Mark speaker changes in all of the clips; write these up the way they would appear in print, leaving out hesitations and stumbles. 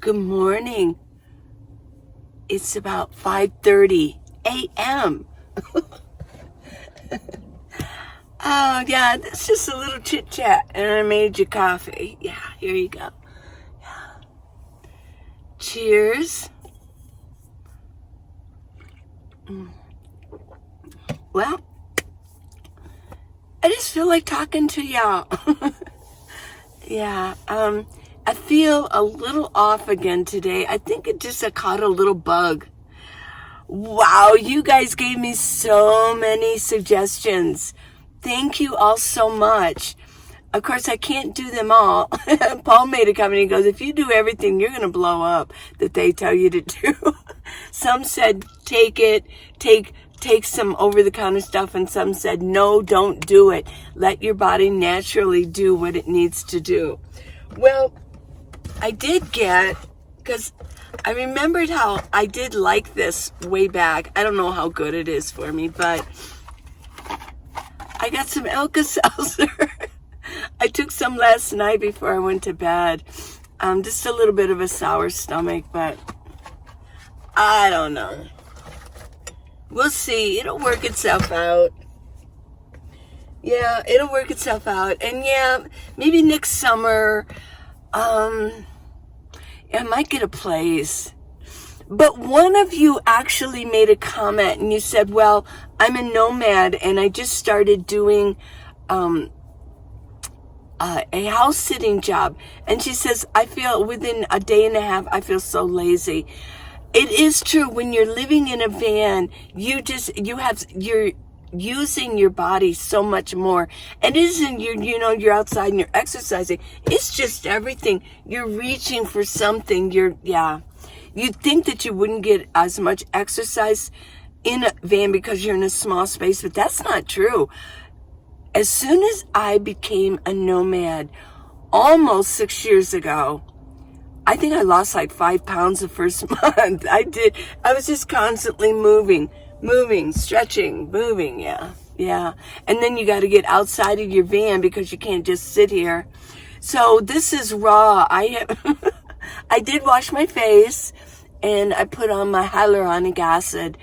Speaker 1: Good morning. It's about 5:30 a.m. Oh, yeah, that's just a little chit chat, and I made you coffee. Yeah, here you go. Yeah. Cheers. Well, I just feel like talking to y'all. Yeah, I feel a little off again today. I think I caught a little bug. Wow, you guys gave me so many suggestions. Thank you all so much. Of course, I can't do them all. Paul made a comment. He goes, if you do everything, you're going to blow up that they tell you to do. Some said, take some over-the-counter stuff, and some said, no, don't do it. Let your body naturally do what it needs to do. Well, I did because I remembered how I did like this way back. I don't know how good it is for me, but I got some Alka-Seltzer. I took some last night before I went to bed. Just a little bit of a sour stomach, but I don't know. We'll see. It'll work itself out. Yeah, it'll work itself out. And yeah, maybe next summer, I might get a place. But one of you actually made a comment and you said, well, I'm a nomad and I just started doing a house sitting job. And she says, I feel within a day and a half, I feel so lazy. It is true. When you're living in a van, you're using your body so much more. And it isn't you're outside and you're exercising. It's just everything. You're reaching for something. You'd think that you wouldn't get as much exercise in a van because you're in a small space, but that's not true. As soon as I became a nomad, almost 6 years ago, I think I lost like 5 pounds the first month. I did. I was just constantly moving, stretching, moving. Yeah. And then you got to get outside of your van because you can't just sit here. So this is raw. I did wash my face and I put on my hyaluronic acid.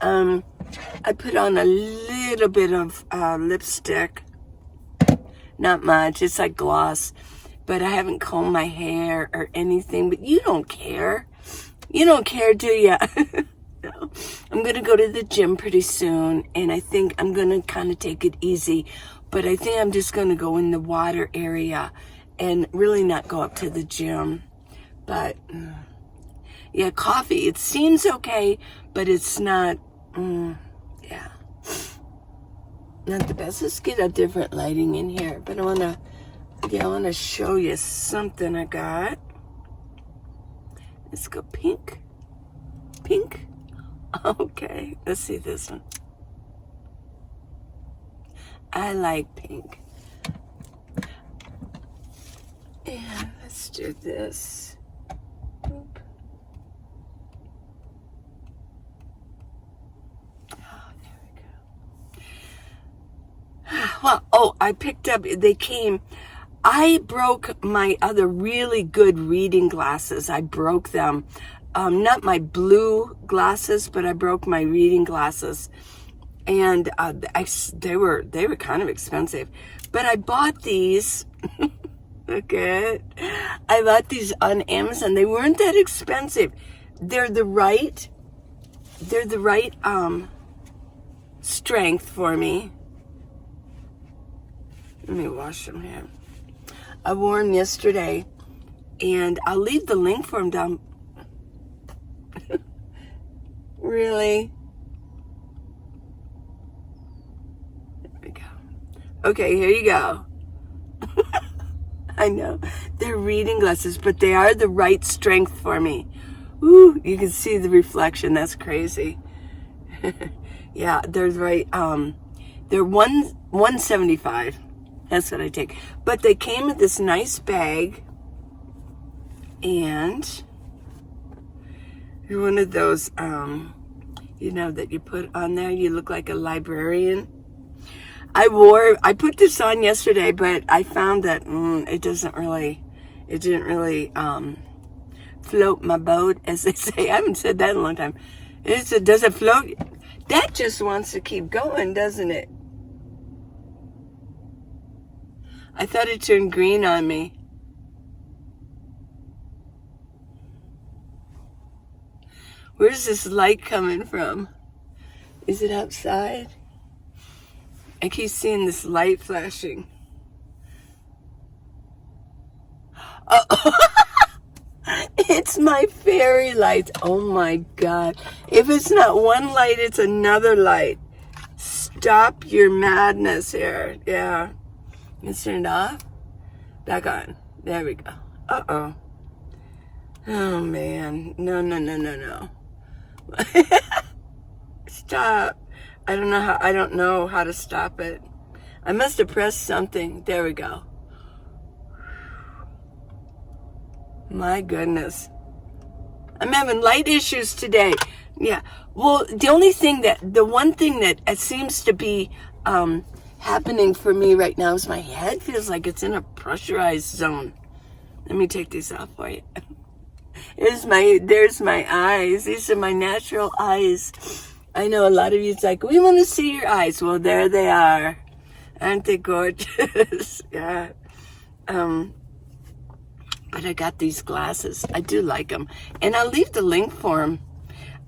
Speaker 1: I put on a little bit of lipstick. Not much. It's like gloss. But I haven't combed my hair or anything. But you don't care. You don't care, do you? No. I'm going to go to the gym pretty soon. And I think I'm going to kind of take it easy. But I think I'm just going to go in the water area and really not go up to the gym. But, yeah, coffee. It seems okay, but it's not, yeah. Not the best. Let's get a different lighting in here. But I want to show you something I got. Let's go pink. Pink? Okay, let's see this one. I like pink. And let's do this. Oop. Oh, there we go. Well, I picked up, I broke my other really good reading glasses. I broke them. Not my blue glasses, but I broke my reading glasses. And they were kind of expensive. But I bought these. Okay. I bought these on Amazon. They weren't that expensive. They're the right strength for me. Let me wash them here. I wore them yesterday, and I'll leave the link for them down. Really? There we go. Okay, here you go. I know. They're reading glasses, but they are the right strength for me. Ooh, you can see the reflection. That's crazy. Yeah, they're right. They're $175. That's what I take. But they came with this nice bag. And you're one of those, that you put on there. You look like a librarian. I put this on yesterday, but I found that it didn't really float my boat, as they say. I haven't said that in a long time. Does it float? That just wants to keep going, doesn't it? I thought it turned green on me. Where's this light coming from? Is it outside? I keep seeing this light flashing. It's my fairy lights. Oh my God. If it's not one light, it's another light. Stop your madness here. Yeah. Let's turn it off. Back on. There we go. Uh-oh. Oh man. No. Stop. I don't know how to stop it. I must have pressed something. There we go. My goodness. I'm having light issues today. Yeah. Well, the one thing that seems to be happening for me right now is my head feels like it's in a pressurized zone. Let me take these off for you. There's my eyes. These are my natural eyes. I know a lot of you, it's like, we want to see your eyes. Well, there they are. Aren't they gorgeous? Yeah. But I got these glasses. I do like them. And I'll leave the link for them.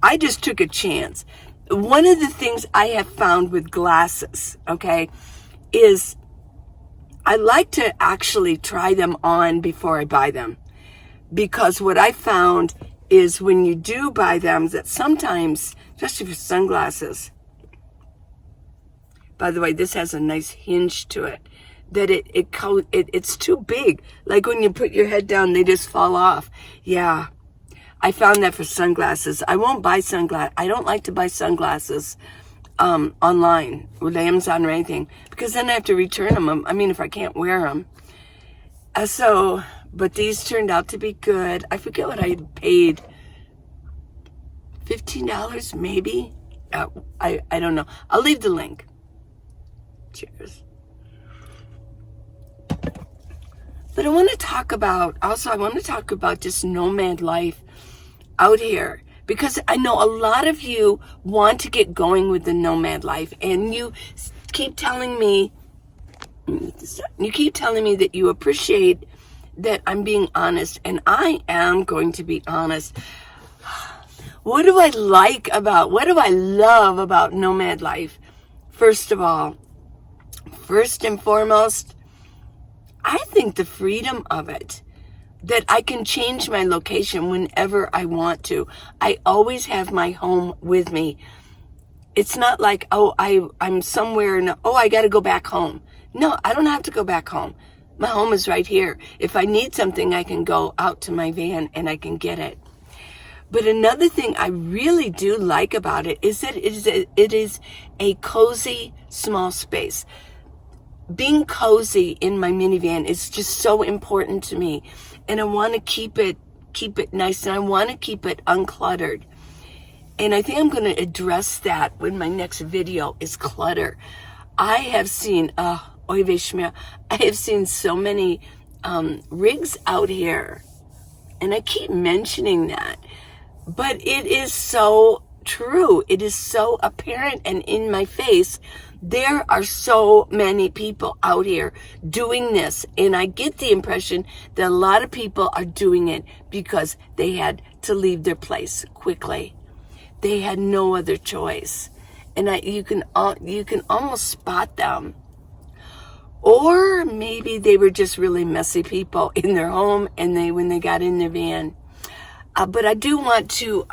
Speaker 1: I just took a chance. One of the things I have found with glasses, okay, is I like to actually try them on before I buy them. Because what I found is when you do buy them, that sometimes, especially for sunglasses, by the way, this has a nice hinge to it, that it's too big. Like when you put your head down, they just fall off. Yeah, I found that for sunglasses. I won't buy sunglasses. I don't like to buy sunglasses online with Amazon or anything, because then I have to return them. I mean, if I can't wear them. But these turned out to be good. I forget what I had paid. $15 maybe? I don't know. I'll leave the link. Cheers. But I want to talk about this nomad life out here, because I know a lot of you want to get going with the nomad life, and you keep telling me that you appreciate that I'm being honest, and I am going to be honest. What do I love about nomad life? First and foremost, I think the freedom of it, that I can change my location whenever I want to. I always have my home with me. It's not like, I'm somewhere and, I got to go back home. No, I don't have to go back home. My home is right here. If I need something, I can go out to my van and I can get it. But another thing I really do like about it is that it is a cozy, small space. Being cozy in my minivan is just so important to me. And I want to keep it nice, and I want to keep it uncluttered. And I think I'm going to address that when my next video is clutter. I have seen, I have seen so many rigs out here. And I keep mentioning that. But it is so true. It is so apparent and in my face. There are so many people out here doing this. And I get the impression that a lot of people are doing it because they had to leave their place quickly. They had no other choice. And you can almost spot them. Or maybe they were just really messy people in their home and when they got in their van. But I do want to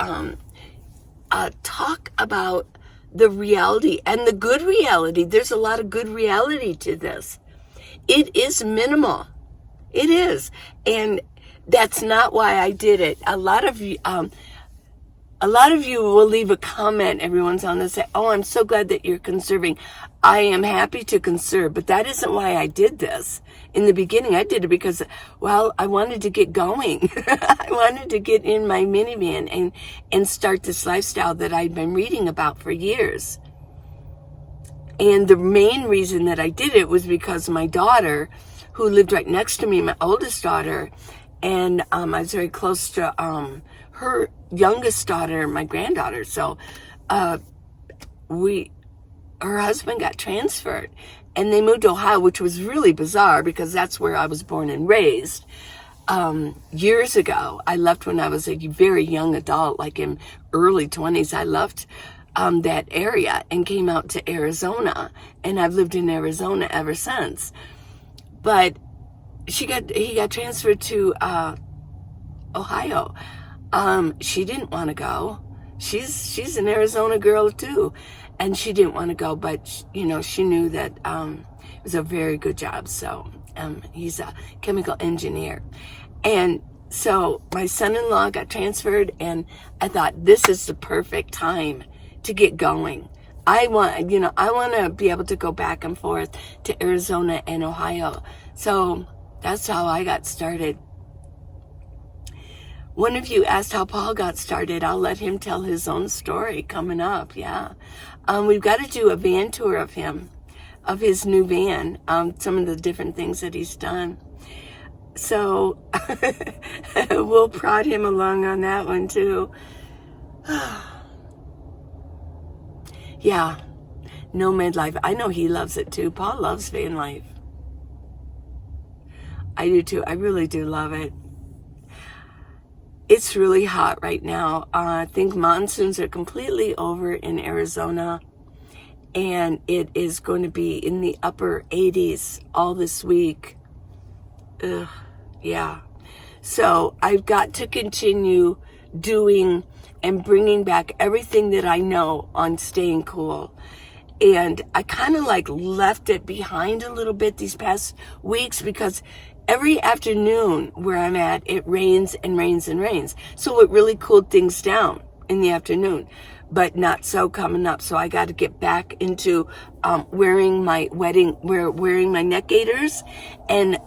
Speaker 1: talk about the reality and the good reality. There's a lot of good reality to this. It is minimal. It is. And that's not why I did it. A lot of you will leave a comment every once in a while and say, "Oh, I'm so glad that you're conserving." I am happy to conserve, but that isn't why I did this. In the beginning, I did it because, I wanted to get going. I wanted to get in my minivan and start this lifestyle that I'd been reading about for years. And the main reason that I did it was because my daughter, who lived right next to me, my oldest daughter, And I was very close to her youngest daughter, my granddaughter. So her husband got transferred, and they moved to Ohio, which was really bizarre because that's where I was born and raised. Years ago, I left when I was a very young adult, like in early 20s. I left that area and came out to Arizona, and I've lived in Arizona ever since. But he got transferred to Ohio. She didn't want to go. She's an Arizona girl too, and she didn't want to go, but you know, she knew that it was a very good job. So he's a chemical engineer. And so my son-in-law got transferred, and I thought, this is the perfect time to get going. I want to be able to go back and forth to Arizona and Ohio. So that's how I got started. One of you asked how Paul got started. I'll let him tell his own story coming up. Yeah. We've got to do a van tour of him, of his new van, some of the different things that he's done. So we'll prod him along on that one too. Yeah, nomad life. I know he loves it too. Paul loves van life. I do too. I really do love it. It's really hot right now. I think monsoons are completely over in Arizona, and it is going to be in the upper 80s all this week. Ugh, yeah. So I've got to continue doing and bringing back everything that I know on staying cool. And I kind of like left it behind a little bit these past weeks because every afternoon where I'm at, it rains and rains and rains. So it really cooled things down in the afternoon, but not so coming up. So I got to get back into wearing my neck gaiters and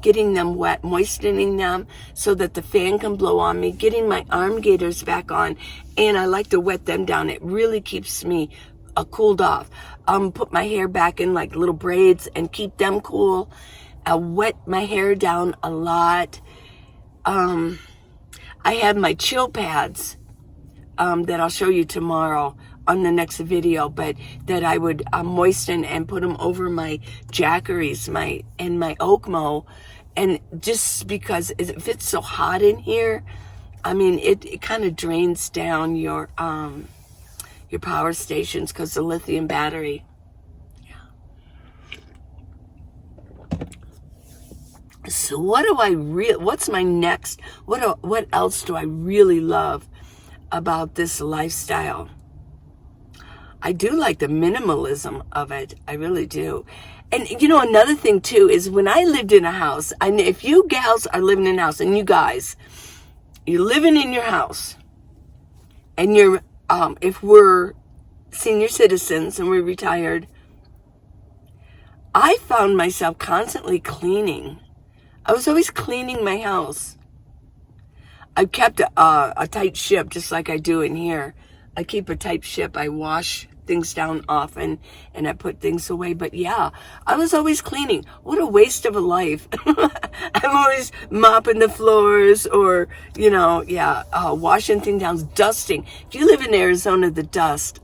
Speaker 1: getting them wet, moistening them so that the fan can blow on me, getting my arm gaiters back on, and I like to wet them down. It really keeps me cooled off. Put my hair back in like little braids and keep them cool. I wet my hair down a lot. I have my chill pads that I'll show you tomorrow on the next video, but that I would moisten and put them over my jackeries, my Okmo, and just because if it's so hot in here, I mean, it kind of drains down your power stations because the lithium battery. Yeah. So what's my next? What else do I really love about this lifestyle? I do like the minimalism of it. I really do. And you know, another thing too is when I lived in a house, if you gals are living in a house, and you guys, you're living in your house, and you're, if we're senior citizens and we're retired, I found myself constantly cleaning. I was always cleaning my house. I kept a tight ship, just like I do in here. I keep a tight ship. I wash things down often, and I put things away. But yeah, I was always cleaning. What a waste of a life. I'm always mopping the floors or, washing things down, dusting. If you live in Arizona, the dust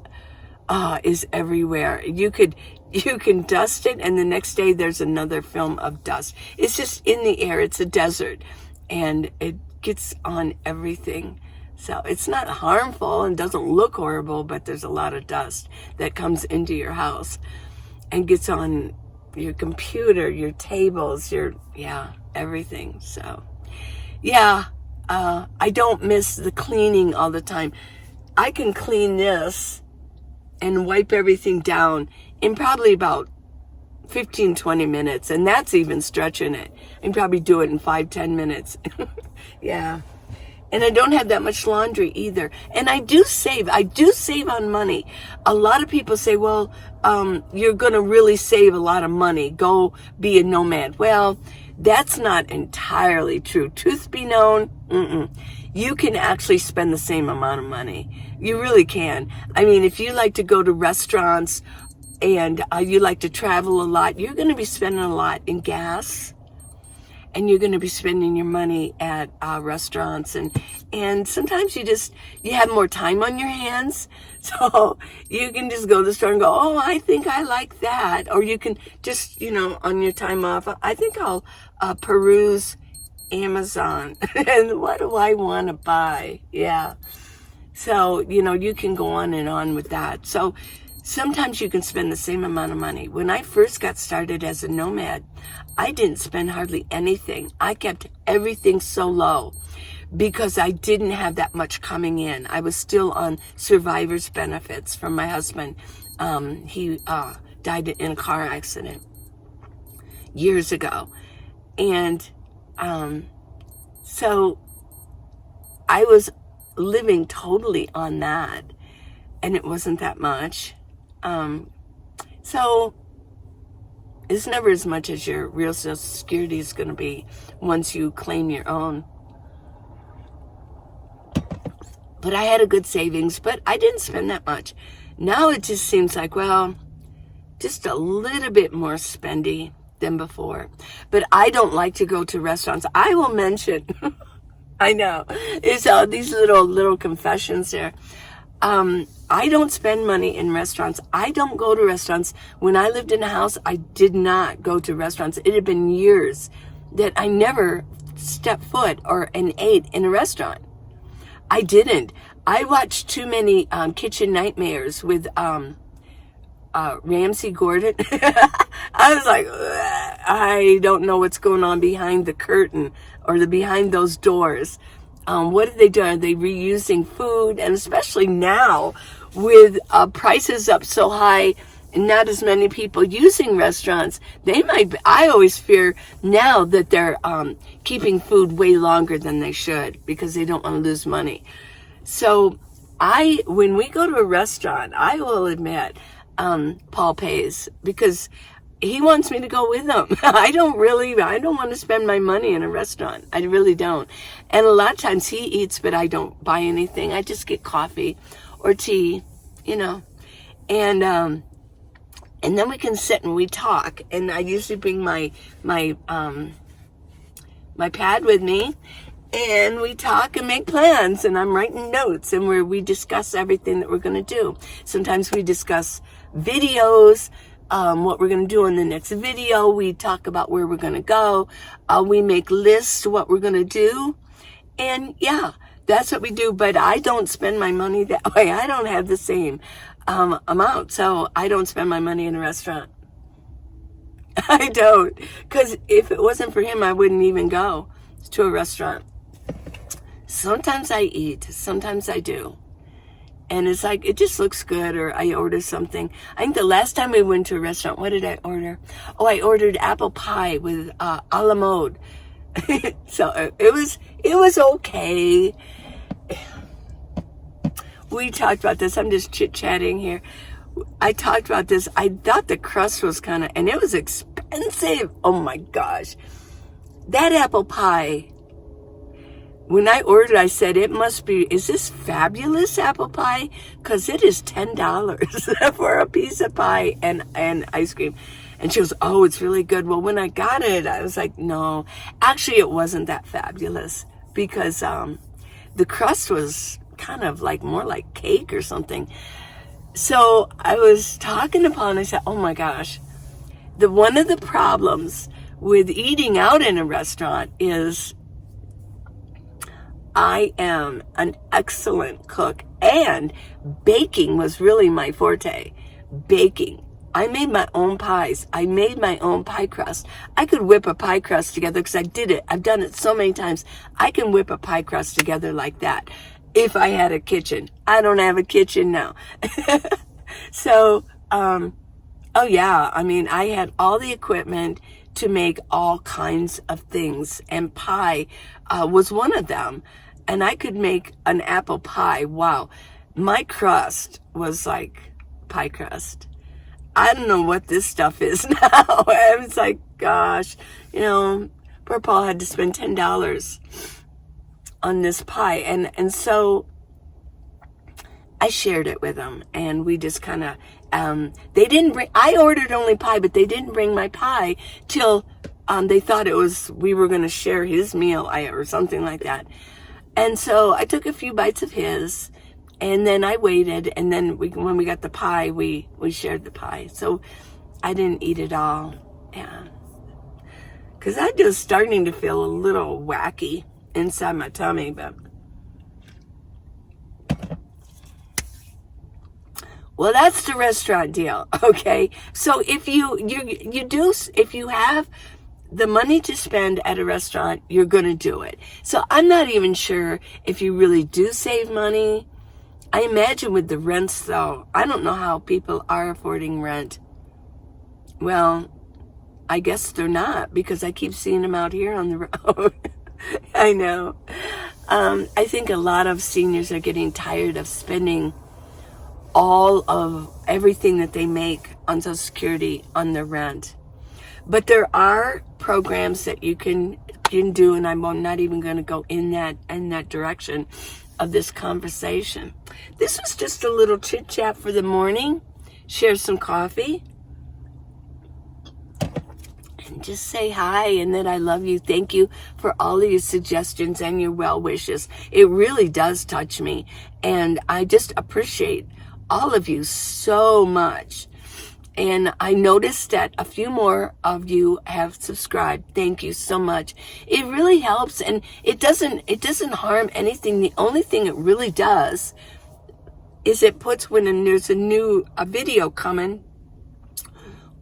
Speaker 1: is everywhere. You can dust it, and the next day there's another film of dust. It's just in the air. It's a desert, and it gets on everything. So it's not harmful and doesn't look horrible, but there's a lot of dust that comes into your house and gets on your computer, your tables, everything. So, I don't miss the cleaning all the time. I can clean this and wipe everything down in probably about 15-20 minutes, and that's even stretching it. I can probably do it in 5-10 minutes. Yeah. And I don't have that much laundry either. And I do save on money. A lot of people say, well, you're going to really save a lot of money. Go be a nomad. Well, that's not entirely true. Truth be known, you can actually spend the same amount of money. You really can. I mean, if you like to go to restaurants and you like to travel a lot, you're going to be spending a lot in gas. and you're going to be spending your money at restaurants, and sometimes you have more time on your hands, so you can just go to the store and go, oh, I think I like that, or you can just, on your time off, I think I'll peruse Amazon, and what do I want to buy? Yeah. So, you can go on and on with that. So sometimes you can spend the same amount of money. When I first got started as a nomad, I didn't spend hardly anything. I kept everything so low because I didn't have that much coming in. I was still on survivor's benefits from my husband. He died in a car accident years ago. And so I was living totally on that, and it wasn't that much. So it's never as much as your real Social Security is going to be once you claim your own. But I had a good savings, but I didn't spend that much. Now it just seems like, well, just a little bit more spendy than before. But I don't like to go to restaurants. I will mention, I know, it's all these little confessions there. I don't spend money in restaurants. I don't go to restaurants. When I lived in a house, I did not go to restaurants. It had been years that I never stepped foot and ate in a restaurant. I didn't. I watched too many Kitchen Nightmares with Ramsey Gordon. I was like, I don't know what's going on behind the curtain or behind those doors. What are they doing? Are they reusing food? And especially now with prices up so high and not as many people using restaurants, I always fear now that they're keeping food way longer than they should because they don't want to lose money. So when we go to a restaurant, I will admit, Paul pays because he wants me to go with him. I don't want to spend my money in a restaurant. I really don't. And a lot of times he eats, but I don't buy anything. I just get coffee or tea, and then we can sit and we talk. And I usually bring my pad with me, and we talk and make plans, and I'm writing notes, and we discuss everything that we're going to do. Sometimes we discuss videos, what we're going to do in the next video. We talk about where we're going to go. We make lists what we're going to do. And yeah, that's what we do. But I don't spend my money that way. I don't have the same amount. So I don't spend my money in a restaurant. I don't. Because if it wasn't for him, I wouldn't even go to a restaurant. Sometimes I eat. Sometimes I do. And it's like, it just looks good, or I order something. I think the last time we went to a restaurant, what did I order? Oh, I ordered apple pie with a la mode. So it was okay. We talked about this. I'm just chit-chatting here. I talked about this. I thought the crust was and it was expensive. Oh my gosh. That apple pie, when I ordered, I said, is this fabulous apple pie? Because it is $10 for a piece of pie and ice cream. And she goes, oh, it's really good. Well, when I got it, I was like, no. Actually, it wasn't that fabulous because the crust was kind of more like cake or something. So I was talking to Paul, and I said, oh my gosh. One of the problems with eating out in a restaurant is I am an excellent cook, and baking was really my forte. Baking. I made my own pies. I made my own pie crust. I could whip a pie crust together because I did it. I've done it so many times. I can whip a pie crust together like that if I had a kitchen. I don't have a kitchen now. So, oh yeah, I had all the equipment to make all kinds of things, and pie was one of them. And I could make an apple pie. Wow. My crust was like pie crust. I don't know what this stuff is now. I was like, gosh, poor Paul had to spend $10 on this pie. And so I shared it with them, and we just kind of, I ordered only pie, but they didn't bring my pie till they thought we were going to share his meal or something like that. And so I took a few bites of his, and then I waited, and then when we got the pie, we shared the pie. So I didn't eat it all. Yeah. Because I'm just starting to feel a little wacky inside my tummy, but... Well, that's the restaurant deal, okay? So if if you have the money to spend at a restaurant, you're going to do it. So I'm not even sure if you really do save money. I imagine with the rents, though, I don't know how people are affording rent. Well, I guess they're not, because I keep seeing them out here on the road. I know. I think a lot of seniors are getting tired of spending all of everything that they make on Social Security on their rent. But there are programs that you can do, and I'm not even going to go in that direction of this conversation. This was just a little chit chat for the morning. Share some coffee. And just say hi and that I love you. Thank you for all of your suggestions and your well wishes. It really does touch me. And I just appreciate all of you so much. And I noticed that a few more of you have subscribed. Thank you so much. It really helps, and it doesn't harm anything. The only thing it really does is it puts when there's a video coming,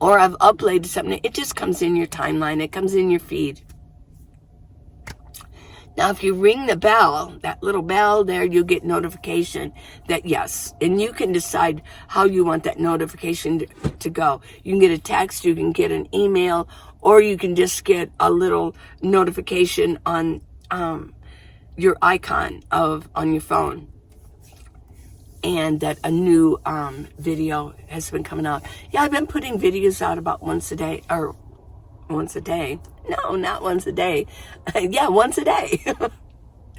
Speaker 1: or I've uploaded something, it just comes in your timeline. It comes in your feed. Now, if you ring the bell, that little bell there, you'll get notification that yes. And you can decide how you want that notification to go. You can get a text, you can get an email, or you can just get a little notification on your icon on your phone. And that a new video has been coming out. Yeah, I've been putting videos out about once a day. No, not once a day. Yeah, once a day.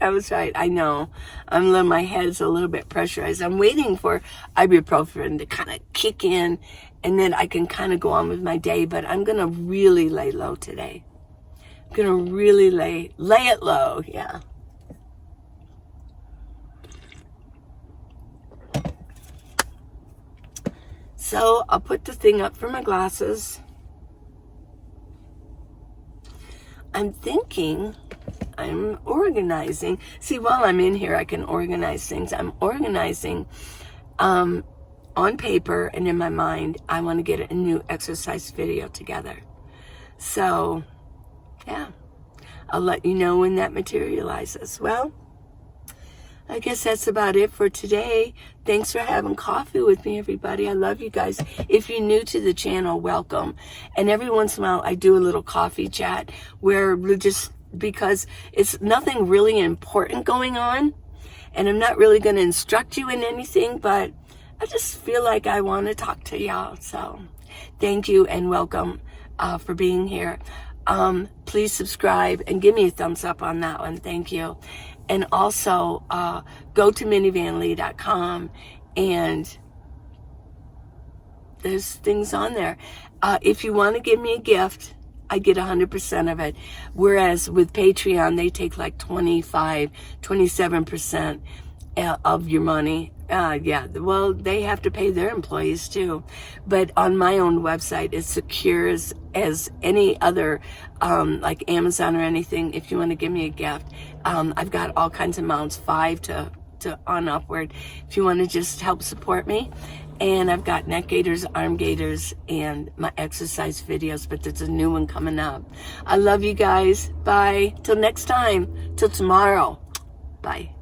Speaker 1: I was right. I know. My head's a little bit pressurized. I'm waiting for ibuprofen to kind of kick in, and then I can kind of go on with my day. But I'm going to really lay low today. I'm going to really lay it low. Yeah. So I'll put the thing up for my glasses. I'm organizing. See, while I'm in here, I can organize things. I'm organizing on paper and in my mind. I want to get a new exercise video together. So, yeah, I'll let you know when that materializes. Well, I guess that's about it for today. Thanks for having coffee with me, everybody. I love you guys. If you're new to the channel, welcome. And every once in a while, I do a little coffee chat where because it's nothing really important going on. And I'm not really going to instruct you in anything, but I just feel like I want to talk to y'all. So thank you and welcome for being here. Please subscribe and give me a thumbs up on that one. Thank you. And also, go to minivanlee.com, and there's things on there. If you want to give me a gift, I get 100% of it. Whereas with Patreon, they take like 27% of your money. Yeah, well, they have to pay their employees too. But on my own website, it's secure as any other, like Amazon or anything. If you want to give me a gift, I've got all kinds of amounts, 5 to on upward, if you want to just help support me. And I've got neck gaiters, arm gaiters, and my exercise videos, but there's a new one coming up. I love you guys. Bye. Till next time. Till tomorrow. Bye.